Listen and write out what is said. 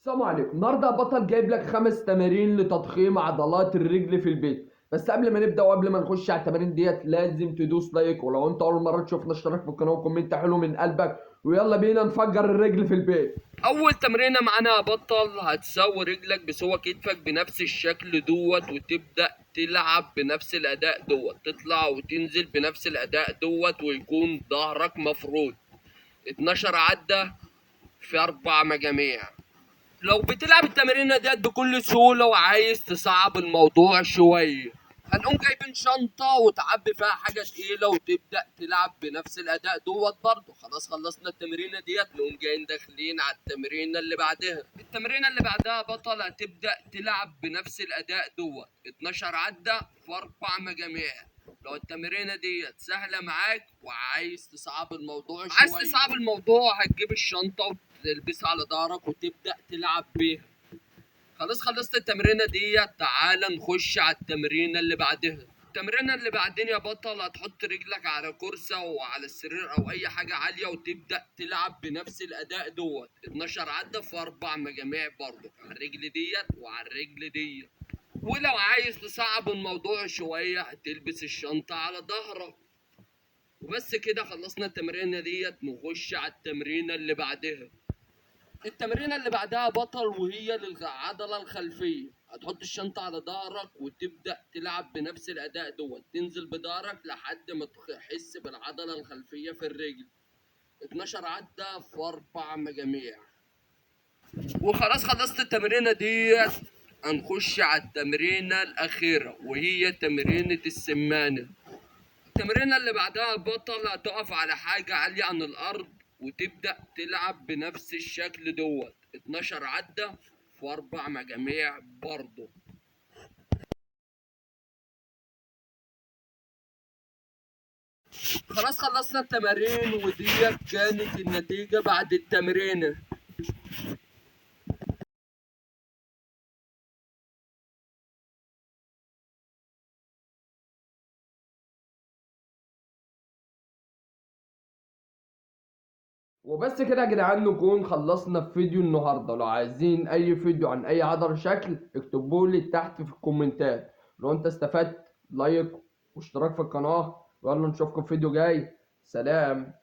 السلام عليكم. النهارده يا بطل جايب لك 5 تمارين لتضخيم عضلات الرجل في البيت. بس قبل ما نبدا وقبل ما نخش على التمارين ديت لازم تدوس لايك، ولو انت اول مره تشوفنا اشترك في القناه وكومنت حلو من قلبك، ويلا بينا نفجر الرجل في البيت. اول تمرينه معانا يا بطل هتسوي رجلك بسوى كتفك بنفس الشكل دوت، وتبدا تلعب بنفس الاداء دوت، تطلع وتنزل بنفس الاداء دوت، ويكون ظهرك مفرود. 12 عدة في 4 مجاميع. لو بتلعب التمرينه ديت بكل سهوله وعايز تصعب الموضوع شويه، هنقوم جايبين شنطه وتعبي فيها حاجه تقيله وتبدا تلعب بنفس الاداء دوت برضه. خلاص خلصنا التمرينه ديت، نقوم جايين داخلين على التمرينه اللي بعدها. التمرينه اللي بعدها بطل هتبدا تلعب بنفس الاداء دوت، 12 عده في 4 مجاميع. لو التمرينه ديت سهله معاك وعايز تصعب الموضوع شويه، عايز تصعب الموضوع هتجيب الشنطه وتلبسها على ظهرك وتبدا تلعب بيها. خلاص خلصت التمرينه ديت، تعالى نخش على التمرينه اللي بعدها. التمرينه اللي بعدين يا بطل هتحط رجلك على كرسي او على السرير او اي حاجه عاليه، وتبدا تلعب بنفس الاداء دوت، 12 عده في 4 مجاميع برضه على الرجل ديت وعلى الرجل ديت. ولو عايز تصعب الموضوع شويه هتلبس الشنطه على ظهرك. وبس كده خلصنا التمرينه ديت، نخش على التمرينه اللي بعدها. التمرينة اللي بعدها بطل وهي للعضلة الخلفية. هتحط الشنطة على ظهرك وتبدأ تلعب بنفس الأداء دوت، تنزل بظهرك لحد ما تحس بالعضلة الخلفية في الرجل. 12 عدة في 4 مجاميع. وخلاص خلصت التمرينة ديت، هنخش على التمرينة الأخيرة وهي تمرينة السمانة. التمرينة اللي بعدها بطل هتقف على حاجة عالية عن الأرض وتبدأ تلعب بنفس الشكل دوت، 12 عدة في 4 مجاميع برضه. خلاص خلصنا التمارين وديت كانت النتيجة بعد التمرينة. وبس كده يا جدعان نكون خلصنا في فيديو النهارده. لو عايزين اي فيديو عن اي عضله شكل اكتبوا لي تحت في الكومنتات. لو انت استفدت لايك واشتراك في القناه، ويلا نشوفكم في فيديو جاي. سلام.